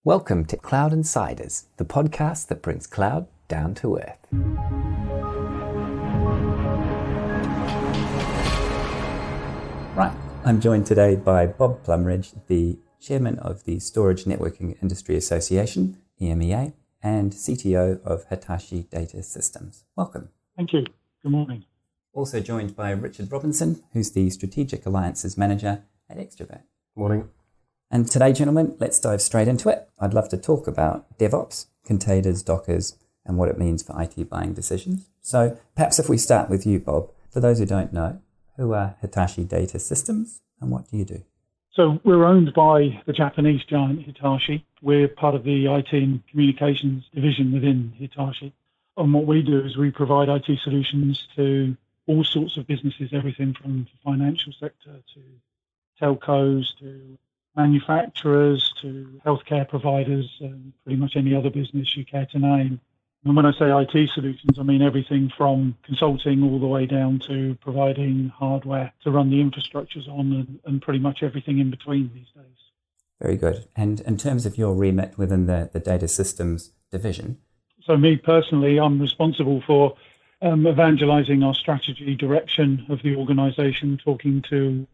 Welcome to Cloud Insiders, the podcast that brings cloud down to earth. Right, I'm joined today by Bob Plumridge, the Chairman of the Storage Networking Industry Association, EMEA, and CTO of Hitoshi Data Systems. Welcome. Thank you. Good morning. Also joined by Richard Robinson, who's the Strategic Alliances Manager at Xtravirt. Morning. And today, gentlemen, let's dive straight into it. I'd love to talk about DevOps, containers, Dockers, and what it means for IT buying decisions. So perhaps if we start with you, Bob, for those who don't know, who are Hitoshi Data Systems and what do you do? So we're owned by the Japanese giant Hitoshi. We're part of the IT and communications division within Hitoshi. And what we do is we provide IT solutions to all sorts of businesses, everything from the financial sector to telcos to manufacturers to healthcare providers and pretty much any other business you care to name. And when I say IT solutions, I mean everything from consulting all the way down to providing hardware to run the infrastructures on and pretty much everything in between these days. Very good. And in terms of your remit within the data systems division? So me personally, I'm responsible for evangelizing our strategy direction of the organization, talking to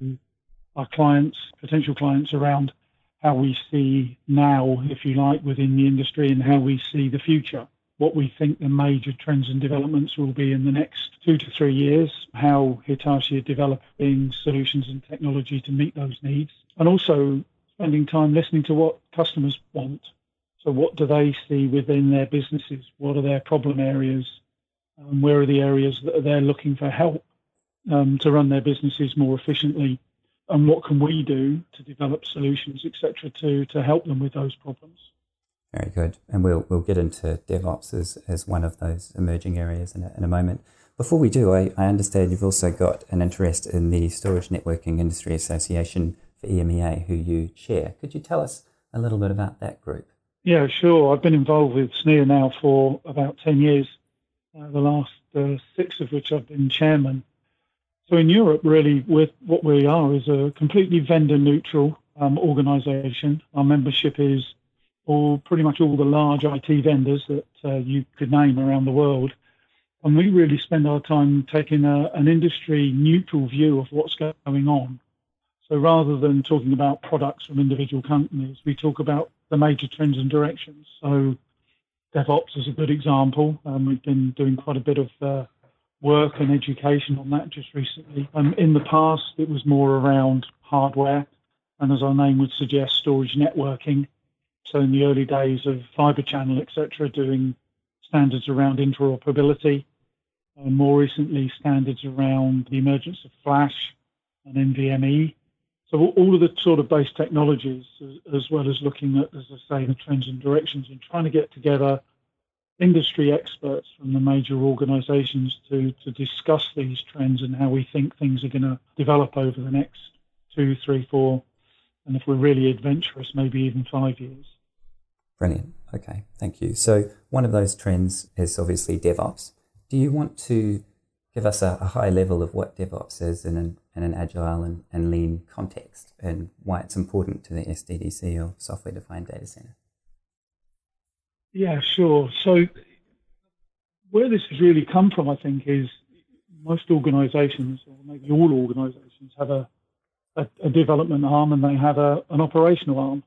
our clients, potential clients, around how we see now, if you like, within the industry and how we see the future, what we think the major trends and developments will be in the next 2 to 3 years, how Hitachi are developing solutions and technology to meet those needs, and also spending time listening to what customers want. So what do they see within their businesses? What are their problem areas? Where are the areas that they're looking for help to run their businesses more efficiently? And what can we do to develop solutions, etc., to help them with those problems? Very good. And we'll get into DevOps as one of those emerging areas in a moment. Before we do, I understand you've also got an interest in the Storage Networking Industry Association for EMEA, who you chair. Could you tell us a little bit about that group? Yeah, sure. I've been involved with SNEA now for about 10 years, the last 6 of which I've been chairman. So in Europe, really, what we are is a completely vendor-neutral organisation. Our membership is pretty much all the large IT vendors that you could name around the world. And we really spend our time taking an industry-neutral view of what's going on. So rather than talking about products from individual companies, we talk about the major trends and directions. So DevOps is a good example. We've been doing quite a bit of work and education on that just recently. In the past, it was more around hardware, and as our name would suggest, storage networking. So in the early days of fiber channel, etc., doing standards around interoperability. More recently, standards around the emergence of Flash and NVMe. So all of the sort of base technologies, as well as looking at, as I say, the trends and directions, and trying to get together industry experts from the major organizations to discuss these trends and how we think things are going to develop over the next 2, 3, 4, and if we're really adventurous, maybe even 5 years. Brilliant. Okay, thank you. So one of those trends is obviously DevOps. Do you want to give us a high level of what DevOps is in an agile and lean context and why it's important to the SDDC or software-defined data center? Yeah, sure. So where this has really come from, I think, is most organizations, or maybe all organizations, have a development arm and they have an operational arm.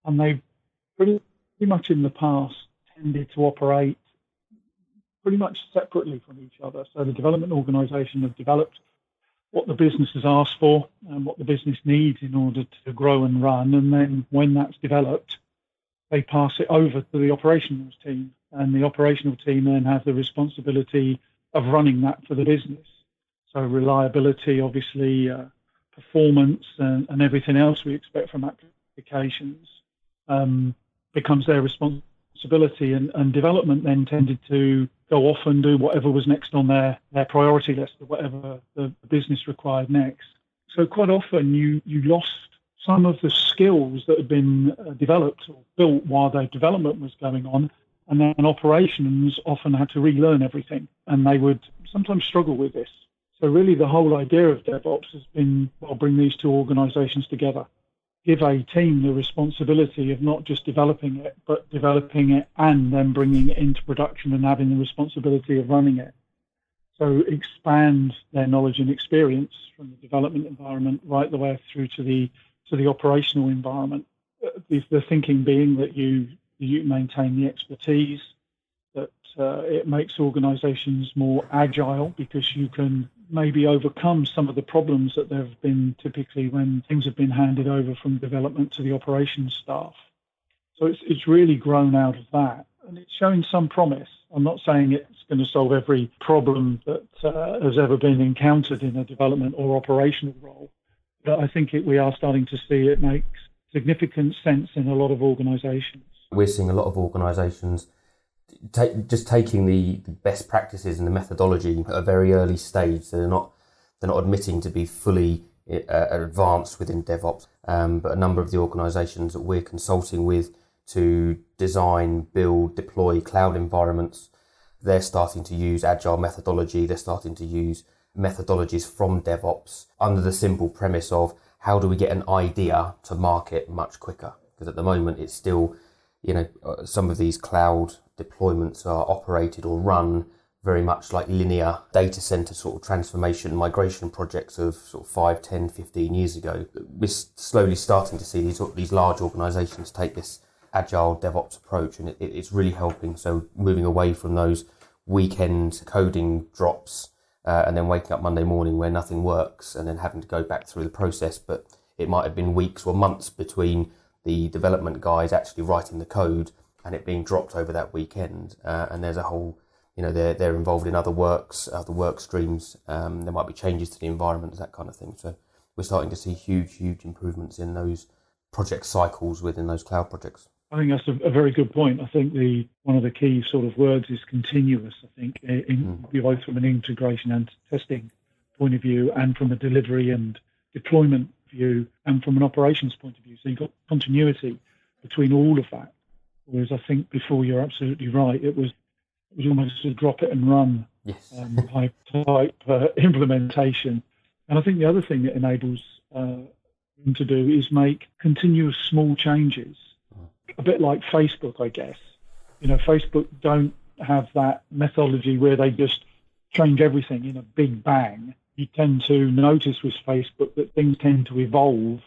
And they pretty much in the past tended to operate pretty much separately from each other. So the development organization have developed what the business has asked for and what the business needs in order to grow and run. And then when that's developed, they pass it over to the operational team, and the operational team then have the responsibility of running that for the business. So reliability, obviously, performance, and everything else we expect from applications becomes their responsibility. And development then tended to go off and do whatever was next on their priority list, or whatever the business required next. So quite often you lost some of the skills that had been developed or built while their development was going on, and then operations often had to relearn everything, and they would sometimes struggle with this. So really the whole idea of DevOps has been, well, bring these two organizations together, give a team the responsibility of not just developing it, but developing it and then bringing it into production and having the responsibility of running it. So expand their knowledge and experience from the development environment right the way through to the operational environment. The thinking being that you maintain the expertise, that it makes organizations more agile because you can maybe overcome some of the problems that there have been typically when things have been handed over from development to the operations staff. So it's really grown out of that, and it's showing some promise. I'm not saying it's going to solve every problem that has ever been encountered in a development or operational role, but I think we are starting to see it makes significant sense in a lot of organizations. We're seeing a lot of organizations just taking the best practices and the methodology at a very early stage. So they're not admitting to be fully advanced within DevOps, but a number of the organizations that we're consulting with to design, build, deploy cloud environments, they're starting to use agile methodology. They're starting to use methodologies from DevOps under the simple premise of how do we get an idea to market much quicker? Because at the moment it's still, some of these cloud deployments are operated or run very much like linear data center sort of transformation migration projects of sort of 5, 10, 15 years ago. We're slowly starting to see these large organizations take this agile DevOps approach, and it's really helping. So moving away from those weekend coding drops and then waking up Monday morning where nothing works and then having to go back through the process, but it might have been weeks or months between the development guys actually writing the code and it being dropped over that weekend. And there's a whole, they're involved in other work streams. There might be changes to the environment, that kind of thing. So we're starting to see huge improvements in those project cycles within those cloud projects. I think that's a very good point. I think one of the key sort of words is continuous, I think, both from an integration and testing point of view and from a delivery and deployment view and from an operations point of view. So you've got continuity between all of that. Whereas I think before, you're absolutely right, it was almost a drop it and run type implementation. And I think the other thing that enables them to do is make continuous small changes. A bit like Facebook, I guess. Facebook don't have that methodology where they just change everything in a big bang. You tend to notice with Facebook that things tend to evolve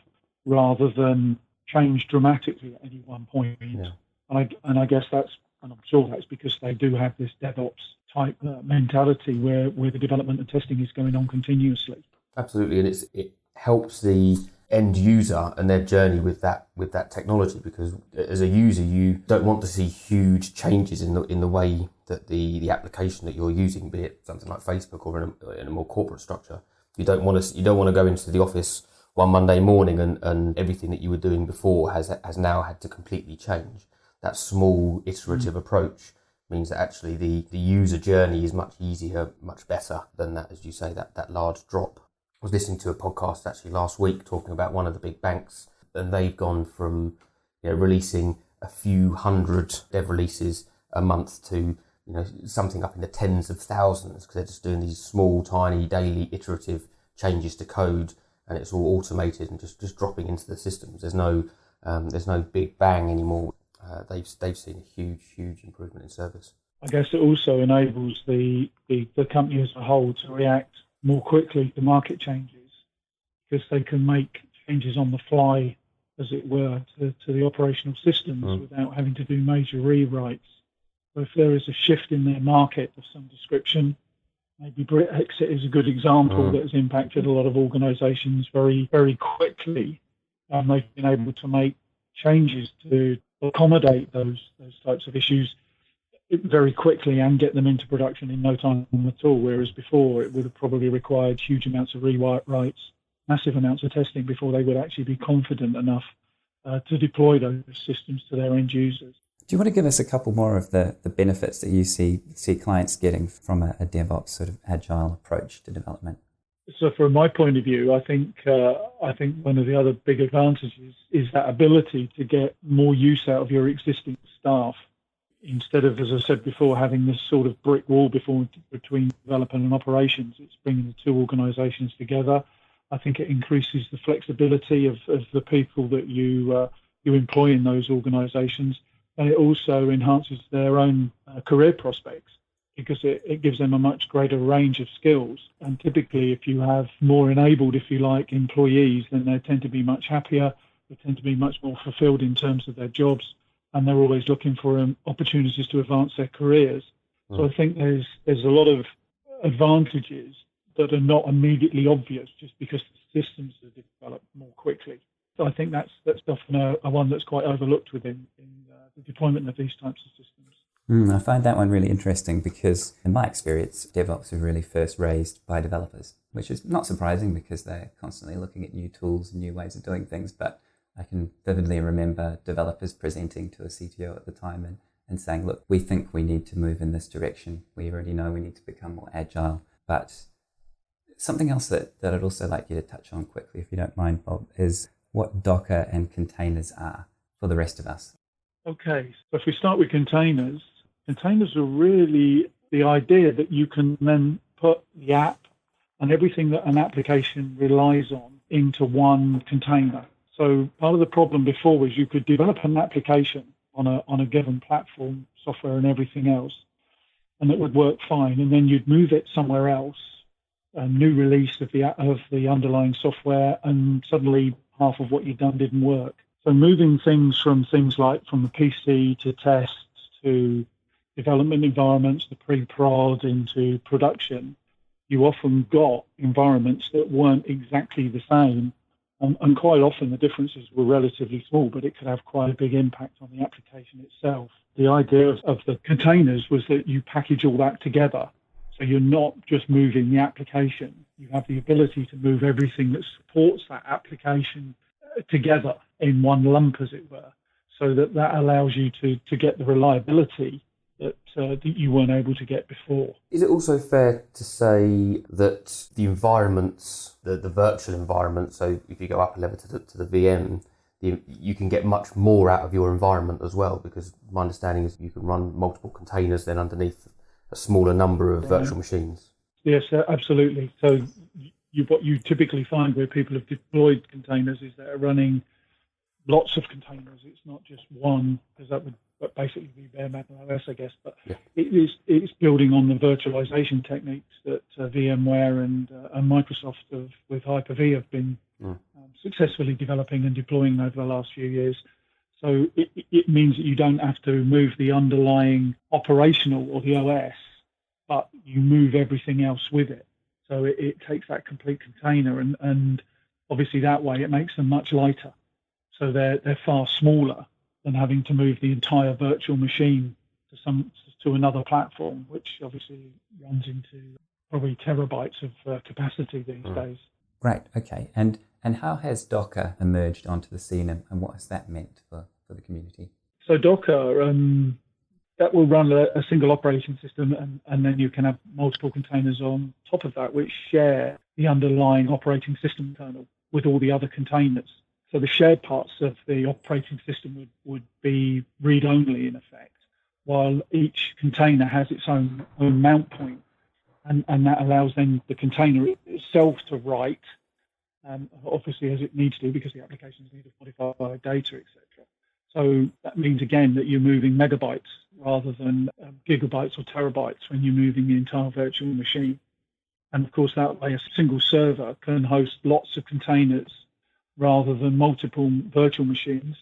rather than change dramatically at any one point. Yeah. And I guess and I'm sure that's because they do have this DevOps type mentality where the development and testing is going on continuously. Absolutely, and it helps the end user and their journey with that technology, because as a user you don't want to see huge changes in the way that the application that you're using, be it something like Facebook or in a more corporate structure. You don't want to go into the office one Monday morning and everything that you were doing before has now had to completely change. That small iterative approach means that actually the user journey is much easier, much better than that, as you say, that large drop. I was listening to a podcast actually last week talking about one of the big banks, and they've gone from releasing a few hundred dev releases a month to something up in the tens of thousands, because they're just doing these small, tiny, daily iterative changes to code, and it's all automated and just dropping into the systems. There's no big bang anymore. They've seen a huge improvement in service. I guess it also enables the company as a whole to react more quickly to market changes, because they can make changes on the fly, as it were, to the operational systems without having to do major rewrites. So if there is a shift in their market of some description, maybe Brexit is a good example that has impacted a lot of organisations very, very quickly, and they've been able to make changes to accommodate those types of issues very quickly and get them into production in no time at all, whereas before it would have probably required huge amounts of rewrites, massive amounts of testing before they would actually be confident enough to deploy those systems to their end users. Do you want to give us a couple more of the benefits that you see clients getting from a DevOps sort of agile approach to development? So from my point of view, I think one of the other big advantages is that ability to get more use out of your existing staff. Instead of, as I said before, having this sort of brick wall between development and operations, it's bringing the two organisations together, I think it increases the flexibility of the people that you employ in those organisations, and it also enhances their own career prospects because it gives them a much greater range of skills. And typically, if you have more enabled, if you like, employees, then they tend to be much happier, they tend to be much more fulfilled in terms of their jobs, and they're always looking for opportunities to advance their careers. So I think there's a lot of advantages that are not immediately obvious just because the systems are developed more quickly. So I think that's often a one that's quite overlooked within the deployment of these types of systems. I find that one really interesting because in my experience, DevOps was really first raised by developers, which is not surprising because they're constantly looking at new tools and new ways of doing things. But I can vividly remember developers presenting to a CTO at the time and saying, look, we think we need to move in this direction. We already know we need to become more agile. But something else that I'd also like you to touch on quickly, if you don't mind, Bob, is what Docker and containers are for the rest of us. Okay, so if we start with containers are really the idea that you can then put the app and everything that an application relies on into one container. So part of the problem before was you could develop an application on a given platform, software and everything else, and it would work fine, and then you'd move it somewhere else, a new release of the underlying software, and suddenly half of what you'd done didn't work. So moving things from the PC to tests to development environments, the pre-prod into production, you often got environments that weren't exactly the same. And quite often the differences were relatively small, but it could have quite a big impact on the application itself. The idea of the containers was that you package all that together. So you're not just moving the application. You have the ability to move everything that supports that application together in one lump, as it were, so that allows you to get the reliability that you weren't able to get before. Is it also fair to say that the environments, the virtual environment, so if you go up a level to the VM, you can get much more out of your environment as well, because my understanding is you can run multiple containers then underneath a smaller number of virtual machines. Yes, absolutely. So what you typically find where people have deployed containers is they're running lots of containers. It's not just one, because that would basically be bare metal OS, I guess. But it's building on the virtualization techniques that VMware and Microsoft with Hyper-V have been successfully developing and deploying over the last few years. So it means that you don't have to move the underlying operational or the OS, but you move everything else with it. So it takes that complete container, and obviously that way it makes them much lighter. So they're far smaller than having to move the entire virtual machine to another platform, which obviously runs into probably terabytes of capacity these days. Great. Okay. And how has Docker emerged onto the scene, and what has that meant for the community? So Docker, that will run a single operating system, and then you can have multiple containers on top of that, which share the underlying operating system kernel with all the other containers. So the shared parts of the operating system would be read-only in effect, while each container has its own mount point, and that allows then the container itself to write, obviously as it needs to, because the applications need to modify data, etc. So that means, again, that you're moving megabytes rather than gigabytes or terabytes when you're moving the entire virtual machine. And of course, that way a single server can host lots of containers rather than multiple virtual machines.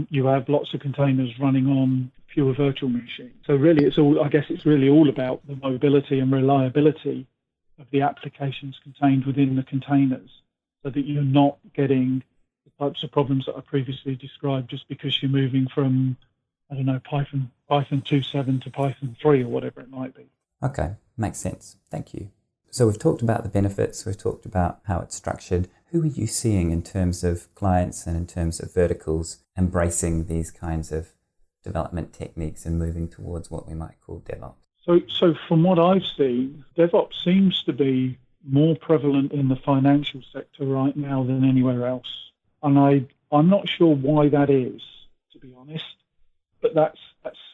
You have lots of containers running on fewer virtual machines. So really, it's really all about the mobility and reliability of the applications contained within the containers, so that you're not getting the types of problems that I previously described just because you're moving from, I don't know, Python 2.7 to Python 3 or whatever it might be. Okay, makes sense. Thank you. So we've talked about the benefits, we've talked about how it's structured. Who are you seeing in terms of clients and in terms of verticals embracing these kinds of development techniques and moving towards what we might call DevOps? So from what I've seen, DevOps seems to be more prevalent in the financial sector right now than anywhere else. And I'm not sure why that is, to be honest, but that's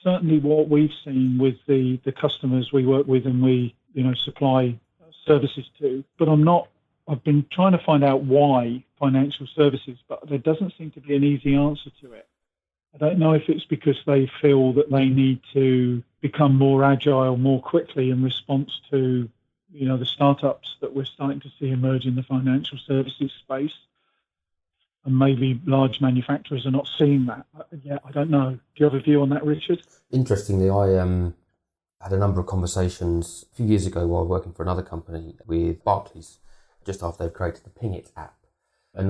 certainly what we've seen with the customers we work with and we supply services to. But I'm not I've been trying to find out why financial services, but there doesn't seem to be an easy answer to it. I don't know if it's because they feel that they need to become more agile more quickly in response to, the startups that we're starting to see emerge in the financial services space. And maybe large manufacturers are not seeing that. Yeah, I don't know. Do you have a view on that, Richard? Interestingly, I had a number of conversations a few years ago while working for another company with Barclays, just after they'd created the Ping It app. And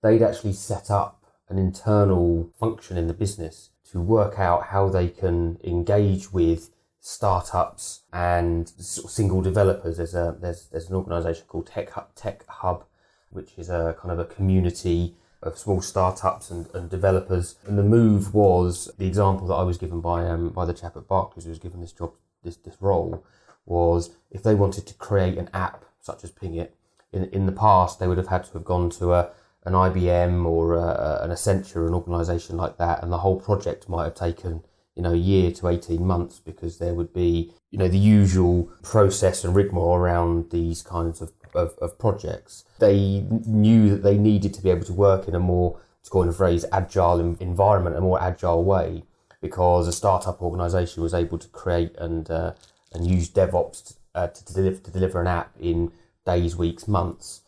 they'd actually set up an internal function in the business to work out how they can engage with startups and sort of single developers. There's an organisation called Tech Hub, which is a kind of a community of small startups and developers. And the move was, the example that I was given by the chap at Barclays who was given this job, this role, was if they wanted to create an app such as Ping It, in the past they would have had to have gone to an IBM or an Accenture, an organisation like that, and the whole project might have taken a year to 18 months because there would be the usual process and rigmarole around these kinds of projects. They knew that they needed to be able to work in a more, to coin a phrase, agile environment, a more agile way, because a startup organisation was able to create and use DevOps to deliver an app in days, weeks, months.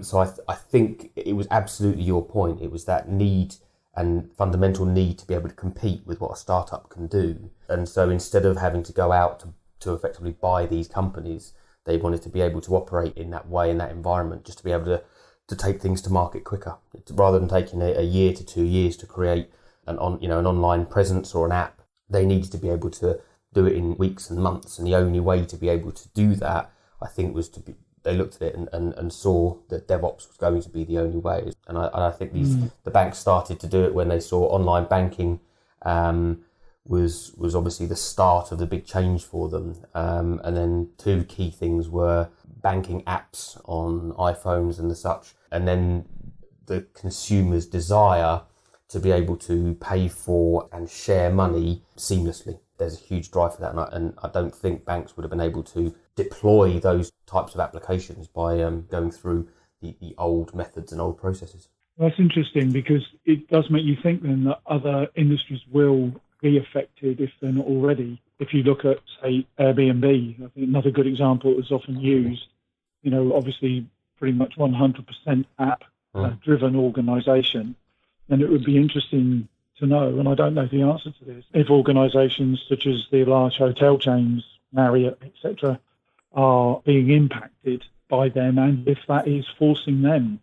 So I think it was absolutely your point. It was that need and fundamental need to be able to compete with what a startup can do. And so instead of having to go out to effectively buy these companies, they wanted to be able to operate in that way, in that environment, just to be able to take things to market quicker, rather than taking a year to 2 years to create an online presence or an app. They needed to be able to do it in weeks and months, and the only way to be able to do that, I think, was they looked at it and saw that DevOps was going to be the only way. And I think the banks started to do it when they saw online banking was obviously the start of the big change for them. And then two key things were banking apps on iPhones and the such, and then the consumer's desire to be able to pay for and share money seamlessly. There's a huge drive for that, and I don't think banks would have been able to deploy those types of applications by going through the old methods and old processes. That's interesting, because it does make you think then that other industries will be affected if they're not already. If you look at, say, Airbnb, I think another good example is often used, obviously pretty much 100% app-driven organisation. And it would be interesting to know, and I don't know the answer to this, if organisations such as the large hotel chains, Marriott, etc., are being impacted by them, and if that is forcing them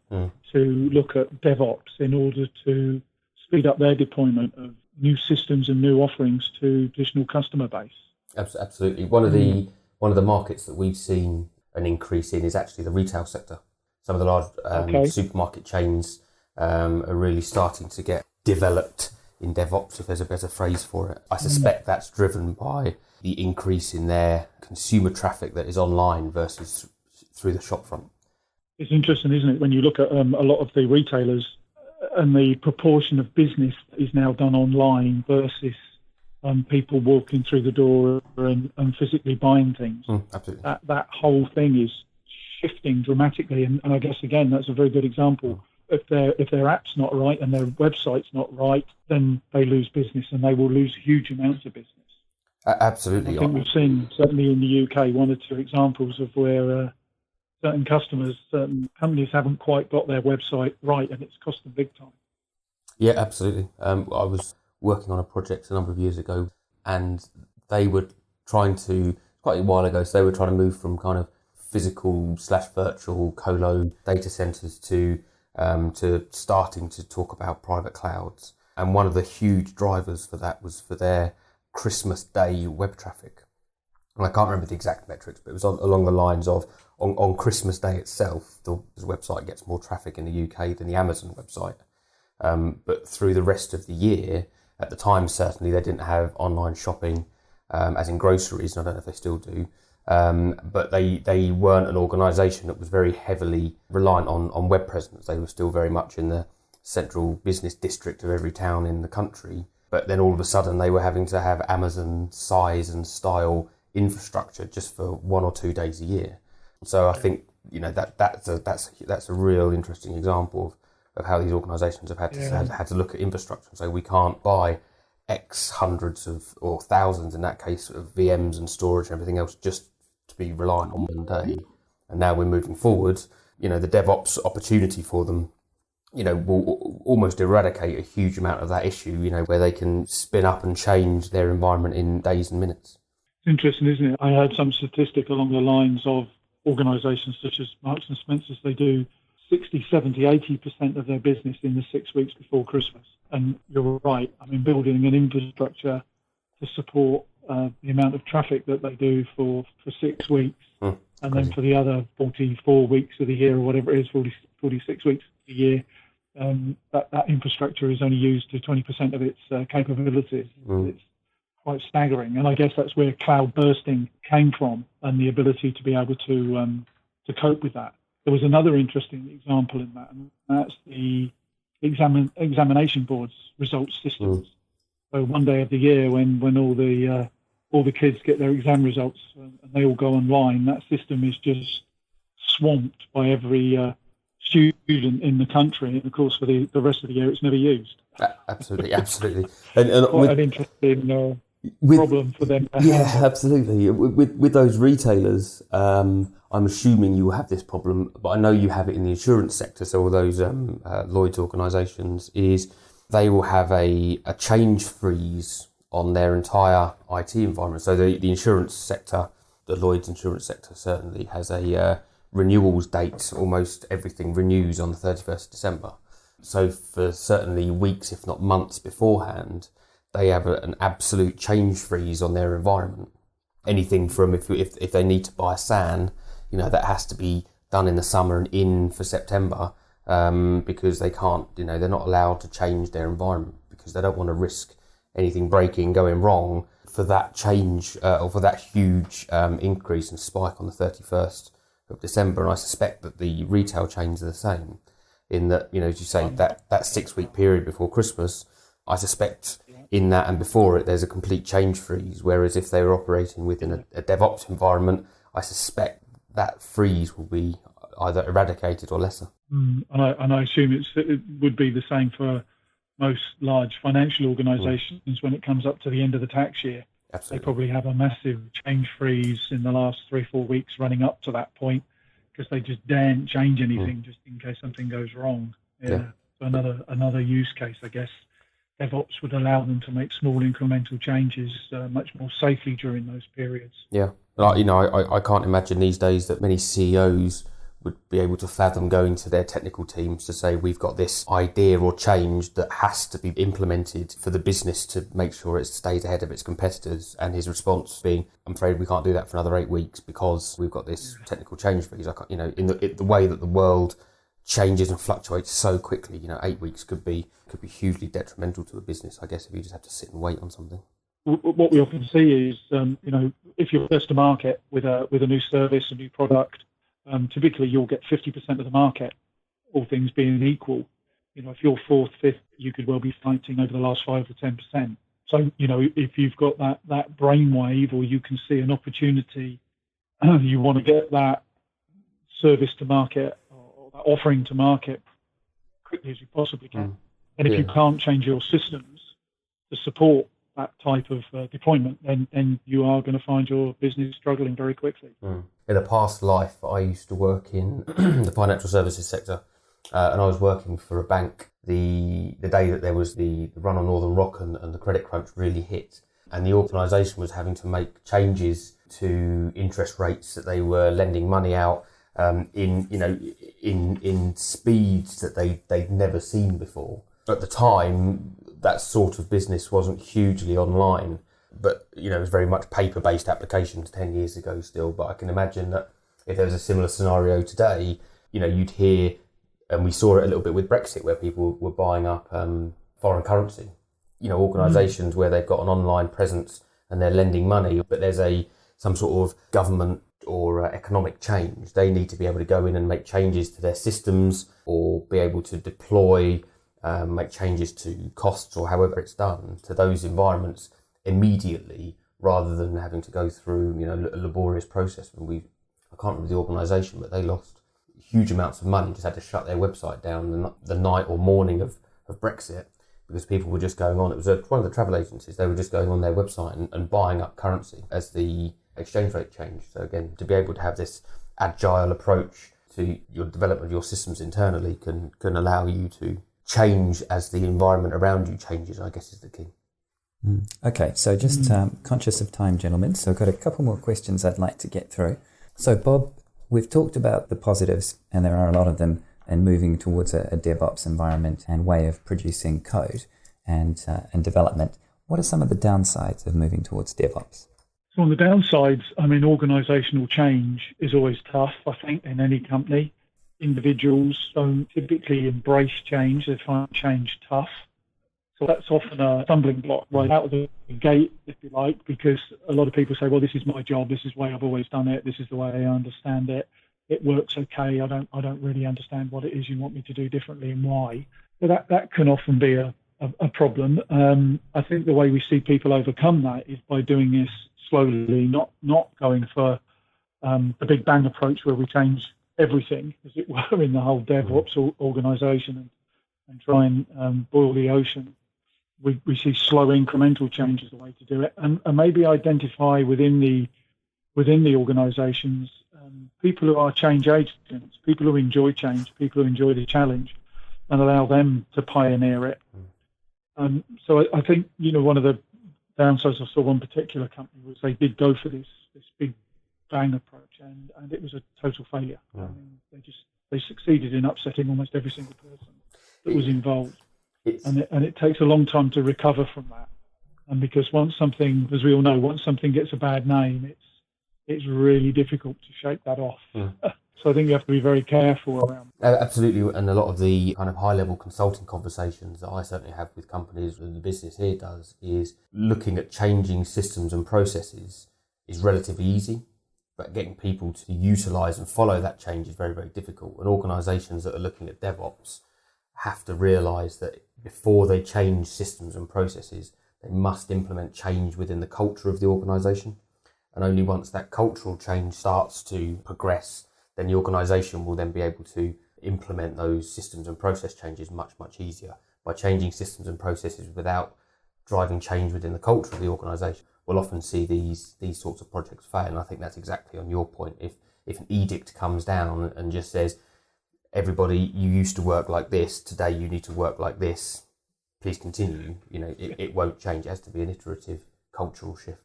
to look at DevOps in order to speed up their deployment of new systems and new offerings to additional customer base. Absolutely. One of the markets that we've seen an increase in is actually the retail sector. Some of the large supermarket chains are really starting to get developed in DevOps, if there's a better phrase for it. I suspect that's driven by the increase in their consumer traffic that is online versus through the shopfront. It's interesting, isn't it, when you look at a lot of the retailers and the proportion of business that is now done online versus people walking through the door and physically buying things. Absolutely. That whole thing is shifting dramatically, and I guess, again, that's a very good example. If their app's not right and their website's not right, then they lose business, and they will lose huge amounts of business. Absolutely. I think we've seen, certainly in the UK, one or two examples of where certain companies haven't quite got their website right, and it's cost them big time. Yeah, absolutely. I was working on a project a number of years ago, and they were trying to, quite a while ago, so they were trying to move from kind of physical/virtual colo data centers to starting to talk about private clouds. And one of the huge drivers for that was for their Christmas Day web traffic. And I can't remember the exact metrics, but it was along the lines of on Christmas Day itself, the website gets more traffic in the UK than the Amazon website. But through the rest of the year, at the time, certainly they didn't have online shopping, as in groceries, and I don't know if they still do. But they weren't an organisation that was very heavily reliant on web presence. They were still very much in the central business district of every town in the country. But then all of a sudden they were having to have Amazon size and style infrastructure just for 1 or 2 days a year. So I think that's a real interesting example of how these organisations have had to look at infrastructure and say we can't buy X hundreds of or thousands in that case of VMs and storage and everything else just to be reliant on one day. And now we're moving forward. The DevOps opportunity for them, will almost eradicate a huge amount of that issue. Where they can spin up and change their environment in days and minutes. It's interesting, isn't it? I heard some statistic along the lines of organisations such as Marks and Spencer's. They do 60, 70, 80% of their business in the 6 weeks before Christmas. And you're right. I mean, building an infrastructure to support the amount of traffic that they do for 6 weeks, and then for the other 44 weeks of the year or whatever it is, 46 weeks of the year, that infrastructure is only used to 20% of its capabilities. It's quite staggering. And I guess that's where cloud bursting came from and the ability to be able to cope with that. There was another interesting example in that, and that's the examination boards results systems. So one day of the year when all the kids get their exam results and they all go online, that system is just swamped by every student in the country. And of course, for the rest of the year, it's never used. Absolutely. And quite an interesting problem for them. Yeah, absolutely. With those retailers, I'm assuming you have this problem, but I know you have it in the insurance sector. So all those Lloyd's organisations is they will have a change freeze on their entire IT environment. So the insurance sector, the Lloyd's insurance sector certainly has a renewals date. Almost everything renews on the 31st of December. So for certainly weeks, if not months beforehand, they have an absolute change freeze on their environment. Anything from if they need to buy SAN, that has to be done in the summer and in for September, because they can't, they're not allowed to change their environment because they don't want to risk anything breaking, going wrong for that change or for that huge increase and spike on the 31st of December. And I suspect that the retail chains are the same in that, as you say, that 6 week period before Christmas, I suspect in that and before it, there's a complete change freeze. Whereas if they were operating within a DevOps environment, I suspect that freeze will be either eradicated or lesser. And I assume it would be the same for most large financial organisations when it comes up to the end of the tax year. Absolutely. They probably have a massive change freeze in the last 3-4 weeks running up to that point because they just daren't change anything just in case something goes wrong. Yeah. So another use case, I guess. DevOps would allow them to make small incremental changes much more safely during those periods. Yeah. I can't imagine these days that many CEOs would be able to fathom going to their technical teams to say, we've got this idea or change that has to be implemented for the business to make sure it stays ahead of its competitors. And his response being, I'm afraid we can't do that for another 8 weeks because we've got this technical change freeze. I can't, in the way that the world changes and fluctuates so quickly, 8 weeks could be hugely detrimental to a business, I guess, if you just have to sit and wait on something. What we often see is, if you're first to market with a new service, a new product, typically you'll get 50% of the market, all things being equal. If you're fourth, fifth, you could well be fighting over the last 5 or 10%. So, if you've got that brainwave, or you can see an opportunity, you want to get that service to market or that offering to market quickly as you possibly can. And if you can't change your systems to support that type of deployment, then you are going to find your business struggling very quickly. In a past life, I used to work in the financial services sector, and I was working for a bank the day that there was the run on Northern Rock and the credit crunch really hit, and the organisation was having to make changes to interest rates that they were lending money out in speeds that they'd never seen before. At the time, that sort of business wasn't hugely online, but it was very much paper-based applications 10 years ago still. But I can imagine that if there was a similar scenario today, you'd hear, and we saw it a little bit with Brexit, where people were buying up foreign currency. Organisations where they've got an online presence and they're lending money, but there's some sort of government or economic change. They need to be able to go in and make changes to their systems or be able to deploy, make changes to costs or however it's done to those environments immediately, rather than having to go through a laborious process. And I can't remember the organisation, but they lost huge amounts of money, just had to shut their website down the night or morning of Brexit, because people were just going on. It was one of the travel agencies. They were just going on their website and buying up currency as the exchange rate changed. So again, to be able to have this agile approach to your development of your systems internally can allow you to change as the environment around you changes, I guess, is the key. Okay, so just conscious of time, gentlemen, so I've got a couple more questions I'd like to get through. So Bob, we've talked about the positives, and there are a lot of them, and moving towards a DevOps environment and way of producing code and development. What are some of the downsides of moving towards DevOps? So on the downsides, I mean, organisational change is always tough, I think, in any company. Individuals don't typically embrace change. They find change tough. So that's often a stumbling block right out of the gate, if you like, because a lot of people say, well, this is my job. This is the way I've always done it. This is the way I understand it. It works okay. I don't really understand what it is you want me to do differently and why. But that can often be a problem. I think the way we see people overcome that is by doing this slowly, not going for the big bang approach where we change everything, as it were, in the whole DevOps organisation and try and boil the ocean. We see slow incremental change as the way to do it, and maybe identify within the organisations people who are change agents, people who enjoy change, people who enjoy the challenge, and allow them to pioneer it. So I think, one of the downsides I saw one particular company was they did go for this big bang approach, and it was a total failure. I mean, they succeeded in upsetting almost every single person that was involved, and it takes a long time to recover from that. And because once something, as we all know, once something gets a bad name, it's really difficult to shake that off. So I think you have to be very careful around. Absolutely, and a lot of the kind of high-level consulting conversations that I certainly have with companies, and the business here does, is looking at changing systems and processes is relatively easy, but getting people to utilise and follow that change is very, very difficult. And organisations that are looking at DevOps have to realise that before they change systems and processes, they must implement change within the culture of the organisation. And only once that cultural change starts to progress, then the organisation will then be able to implement those systems and process changes much, much easier. By changing systems and processes without driving change within the culture of the organisation, we'll often see these sorts of projects fail. And I think that's exactly on your point. If an edict comes down and just says, everybody, you used to work like this, today you need to work like this, please continue, it won't change. It has to be an iterative cultural shift.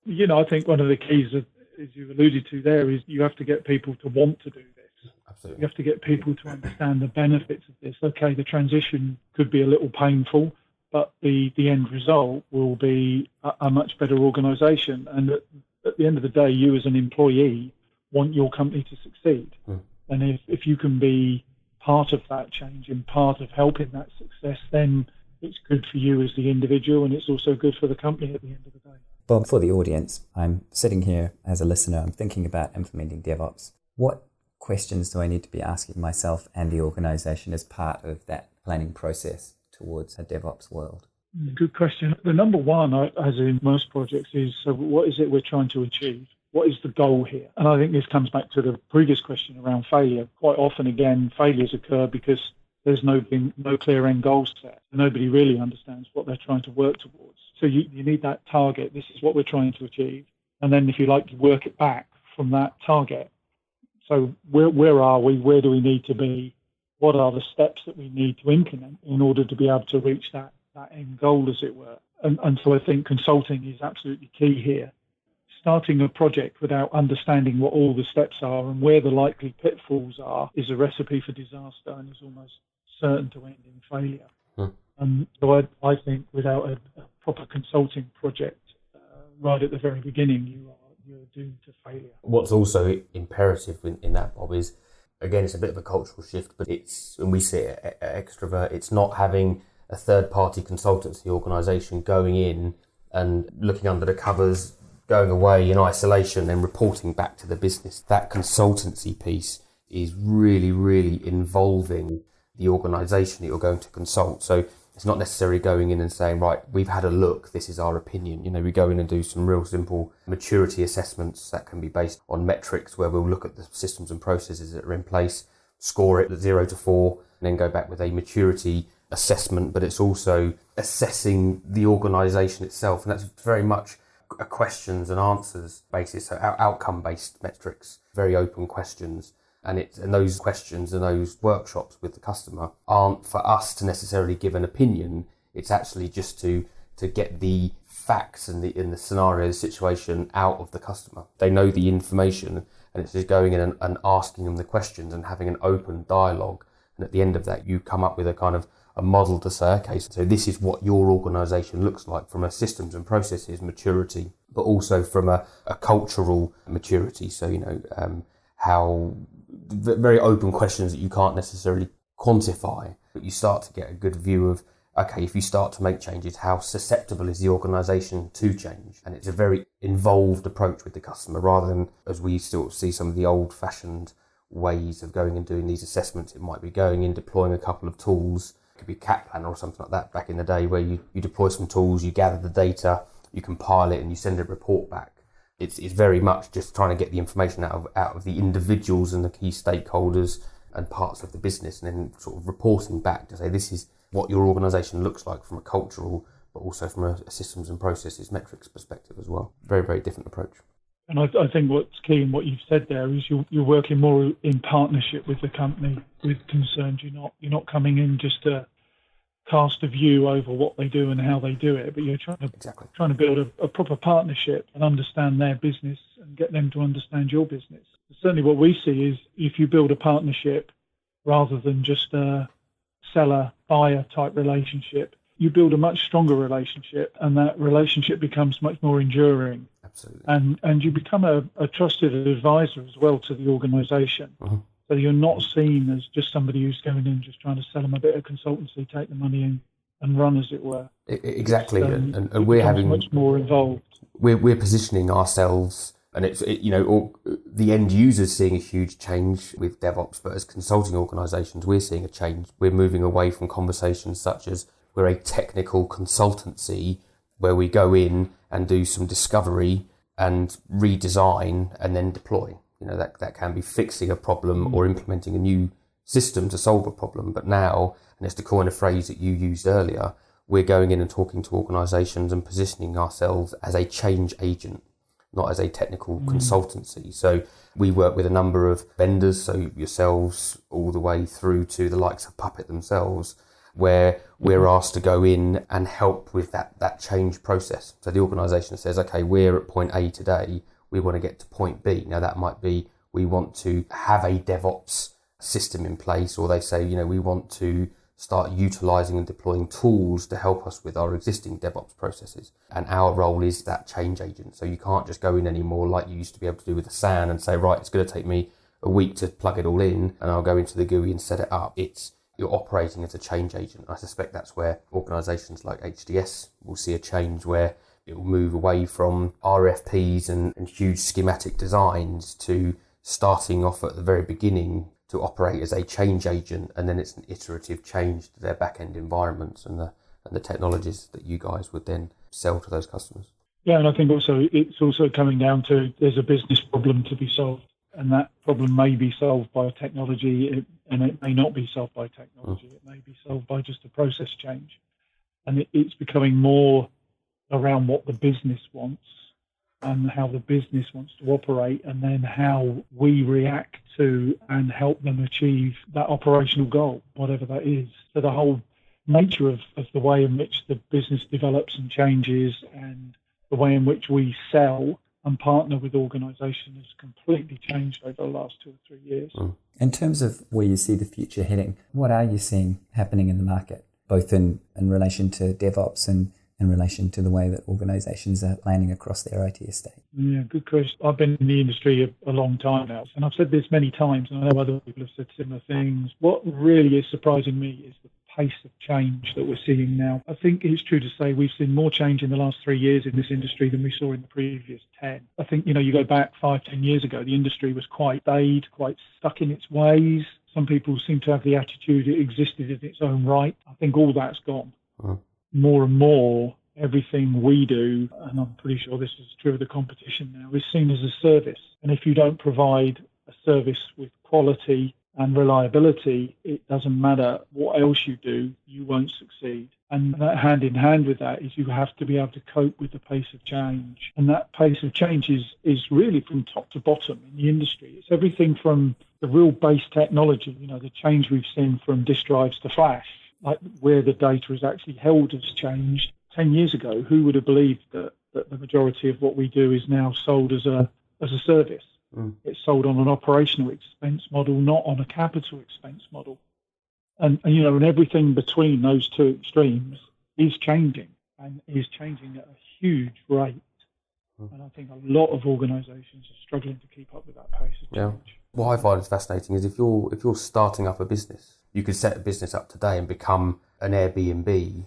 I think one of the keys, as you alluded to there, is you have to get people to want to do this. Absolutely. You have to get people to understand the benefits of this. Okay, the transition could be a little painful, but the end result will be a much better organisation. And at the end of the day, you as an employee want your company to succeed. And if you can be part of that change and part of helping that success, then it's good for you as the individual, and it's also good for the company at the end of the day. Bob, for the audience, I'm sitting here as a listener, I'm thinking about implementing DevOps. What questions do I need to be asking myself and the organisation as part of that planning process towards a DevOps world? Good question. The number one, as in most projects, is so what is it we're trying to achieve? What is the goal here? And I think this comes back to the previous question around failure. Quite often, again, failures occur because there's no clear end goal set. Nobody really understands what they're trying to work towards. So you need that target. This is what we're trying to achieve. And then if you like, you work it back from that target. So where are we? Where do we need to be? What are the steps that we need to implement in order to be able to reach that end goal, as it were? And so I think consulting is absolutely key here. Starting a project without understanding what all the steps are and where the likely pitfalls are is a recipe for disaster and is almost certain to end in failure. So I think without a proper consulting project right at the very beginning, you're doomed to failure. What's also imperative in that, Bob, is, again, it's a bit of a cultural shift, but it's, when we see it at Xtravirt, it's not having a third-party consultancy organisation going in and looking under the covers, going away in isolation and reporting back to the business. That consultancy piece is really, really involving the organisation that you're going to consult. So It's not necessarily going in and saying, right, we've had a look, this is our opinion. You know, we go in and do some real simple maturity assessments that can be based on metrics, where we'll look at the systems and processes that are in place, score it 0 to 4, and then go back with a maturity assessment. But it's also assessing the organisation itself, and that's very much a questions and answers basis, so outcome-based metrics, very open questions. And those questions and those workshops with the customer aren't for us to necessarily give an opinion. It's actually just to get the facts and the scenario, the situation out of the customer. They know the information, and it's just going in and asking them the questions and having an open dialogue. And at the end of that, you come up with a kind of a model to say, okay, so this is what your organisation looks like from a systems and processes maturity, but also from a cultural maturity. So, you know, how very open questions that you can't necessarily quantify, but you start to get a good view of, okay, if you start to make changes, how susceptible is the organisation to change? And it's a very involved approach with the customer, rather than, as we still see some of the old-fashioned ways of going and doing these assessments. It might be going in, deploying a couple of tools. It could be Cat Planner or something like that back in the day, where you deploy some tools, you gather the data, you compile it, and you send a report back. It's very much just trying to get the information out of the individuals and the key stakeholders and parts of the business, and then sort of reporting back to say, this is what your organisation looks like from a cultural, but also from a systems and processes metrics perspective as well. Very, very different approach. And I think what's key in what you've said there is you're working more in partnership with the company with concerns. You're not coming in just to cast a view over what they do and how they do it, but you're trying to build a proper partnership and understand their business and get them to understand your business. Certainly what we see is, if you build a partnership rather than just a seller-buyer type relationship, you build a much stronger relationship, and that relationship becomes much more enduring. Absolutely. And you become a trusted advisor as well to the organisation. Uh-huh. So you're not seen as just somebody who's going in just trying to sell them a bit of consultancy, take the money in and run, as it were. Exactly, and we're having much more involved. We're positioning ourselves, and the end users seeing a huge change with DevOps, but as consulting organisations, we're seeing a change. We're moving away from conversations such as we're a technical consultancy, where we go in and do some discovery and redesign and then deploy. You know, that can be fixing a problem or implementing a new system to solve a problem. But now, and it's to coin a phrase that you used earlier, we're going in and talking to organisations and positioning ourselves as a change agent, not as a technical consultancy. So we work with a number of vendors, so yourselves all the way through to the likes of Puppet themselves, where we're asked to go in and help with that change process. So the organisation says, okay, we're at point A today, we want to get to point B. Now that might be, we want to have a DevOps system in place, or they say, we want to start utilising and deploying tools to help us with our existing DevOps processes. And our role is that change agent. So you can't just go in anymore like you used to be able to do with the SAN and say, right, it's going to take me a week to plug it all in and I'll go into the GUI and set it up. You're operating as a change agent. I suspect that's where organisations like HDS will see a change, where it will move away from RFPs and huge schematic designs to starting off at the very beginning to operate as a change agent, and then it's an iterative change to their back-end environments and the technologies that you guys would then sell to those customers. Yeah, and I think it's also coming down to, there's a business problem to be solved, and that problem may be solved by technology, and it may not be solved by technology. It may be solved by just a process change. And it's becoming more around what the business wants and how the business wants to operate, and then how we react to and help them achieve that operational goal, whatever that is. So the whole nature of the way in which the business develops and changes, and the way in which we sell and partner with organisations has completely changed over the last 2 or 3 years. In terms of where you see the future heading, what are you seeing happening in the market, both in relation to DevOps and in relation to the way that organisations are planning across their IT estate? Yeah, good question. I've been in the industry a long time now, and I've said this many times, and I know other people have said similar things. What really is surprising me is the pace of change that we're seeing now. I think it's true to say we've seen more change in the last 3 years in this industry than we saw in the previous 10. I think, you go back 5-10 years ago, the industry was quite staid, quite stuck in its ways. Some people seem to have the attitude it existed in its own right. I think all that's gone. More and more, everything we do, and I'm pretty sure this is true of the competition now, is seen as a service. And if you don't provide a service with quality and reliability, it doesn't matter what else you do, you won't succeed. And that hand in hand with that is you have to be able to cope with the pace of change. And that pace of change is really from top to bottom in the industry. It's everything from the real base technology, the change we've seen from disk drives to flash, like where the data is actually held has changed. 10 years ago, who would have believed that the majority of what we do is now sold as a service? It's sold on an operational expense model, not on a capital expense model. And everything between those two extremes is changing, and is changing at a huge rate. And I think a lot of organisations are struggling to keep up with that pace of change. Yeah. What I find is fascinating is if you're starting up a business, you could set a business up today and become an Airbnb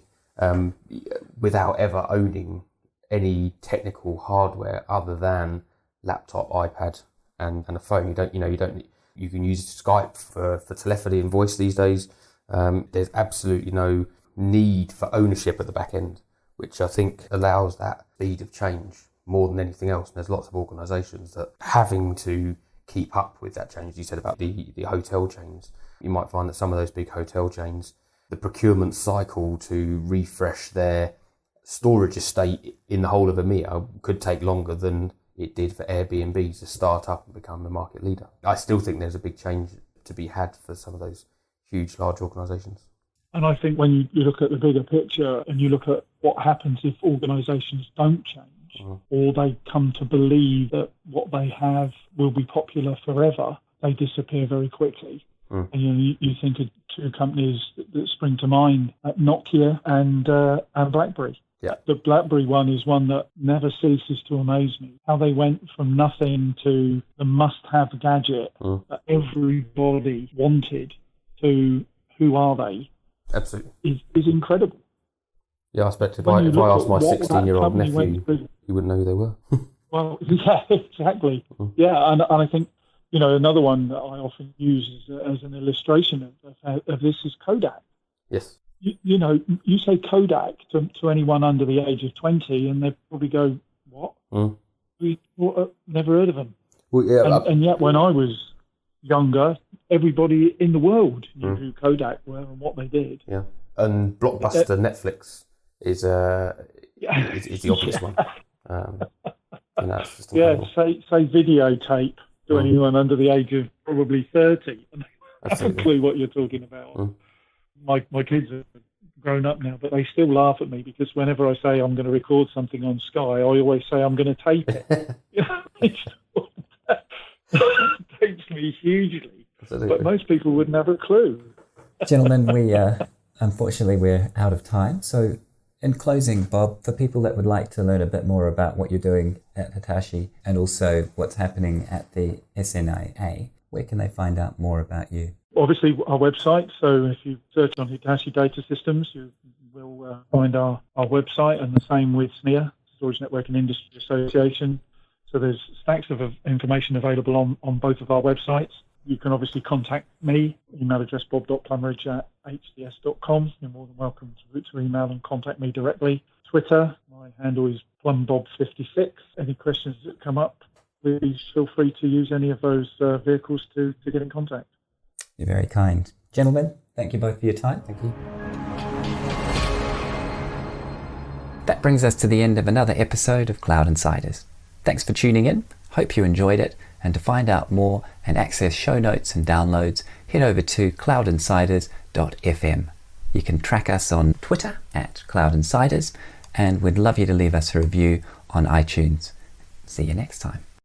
without ever owning any technical hardware other than laptop, iPad, and a phone. You can use Skype for telephony and voice these days. There's absolutely no need for ownership at the back end, which I think allows that speed of change more than anything else. And there's lots of organisations that having to keep up with that change. You said about the hotel chains. You might find that some of those big hotel chains, the procurement cycle to refresh their storage estate in the whole of EMEA could take longer than it did for Airbnb to start up and become the market leader. I still think there's a big change to be had for some of those huge, large organisations. And I think when you look at the bigger picture and you look at what happens if organisations don't change, or they come to believe that what they have will be popular forever, they disappear very quickly. And you think of two companies that spring to mind, Nokia and BlackBerry. Yeah. The BlackBerry one is one that never ceases to amaze me. How they went from nothing to the must-have gadget that everybody wanted to who are they? Absolutely. Is incredible. Yeah, I expect if I asked my 16-year-old nephew, he wouldn't know who they were. Well, yeah, exactly. Yeah, and I think, another one that I often use as an illustration of this is Kodak. Yes. You say Kodak to anyone under the age of 20, and they probably go, "What? Never heard of them." Well, yeah, and yet, when I was younger, everybody in the world knew who Kodak were and what they did. Yeah, and Blockbuster Netflix is the obvious one. It's just incredible. Say videotape to anyone under the age of probably 30, and they have a clue what you're talking about. My kids are grown up now, but they still laugh at me because whenever I say I'm going to record something on Sky, I always say I'm going to tape it. It takes me hugely. Absolutely. But most people wouldn't have a clue. Gentlemen, unfortunately we're out of time. So in closing, Bob, for people that would like to learn a bit more about what you're doing at Hitoshi and also what's happening at the SNIA, where can they find out more about you? Obviously, our website. So if you search on Hitachi Data Systems, you will find our website, and the same with SNIA, Storage Network and Industry Association. So there's stacks of information available on both of our websites. You can obviously contact me, email address bob.plumridge@hds.com. You're more than welcome to email and contact me directly. Twitter, my handle is plumbob56. Any questions that come up, please feel free to use any of those vehicles to get in contact. You're very kind. Gentlemen, thank you both for your time. Thank you. That brings us to the end of another episode of Cloud Insiders. Thanks for tuning in. Hope you enjoyed it. And to find out more and access show notes and downloads, head over to cloudinsiders.fm. You can track us on Twitter @cloudinsiders, and we'd love you to leave us a review on iTunes. See you next time.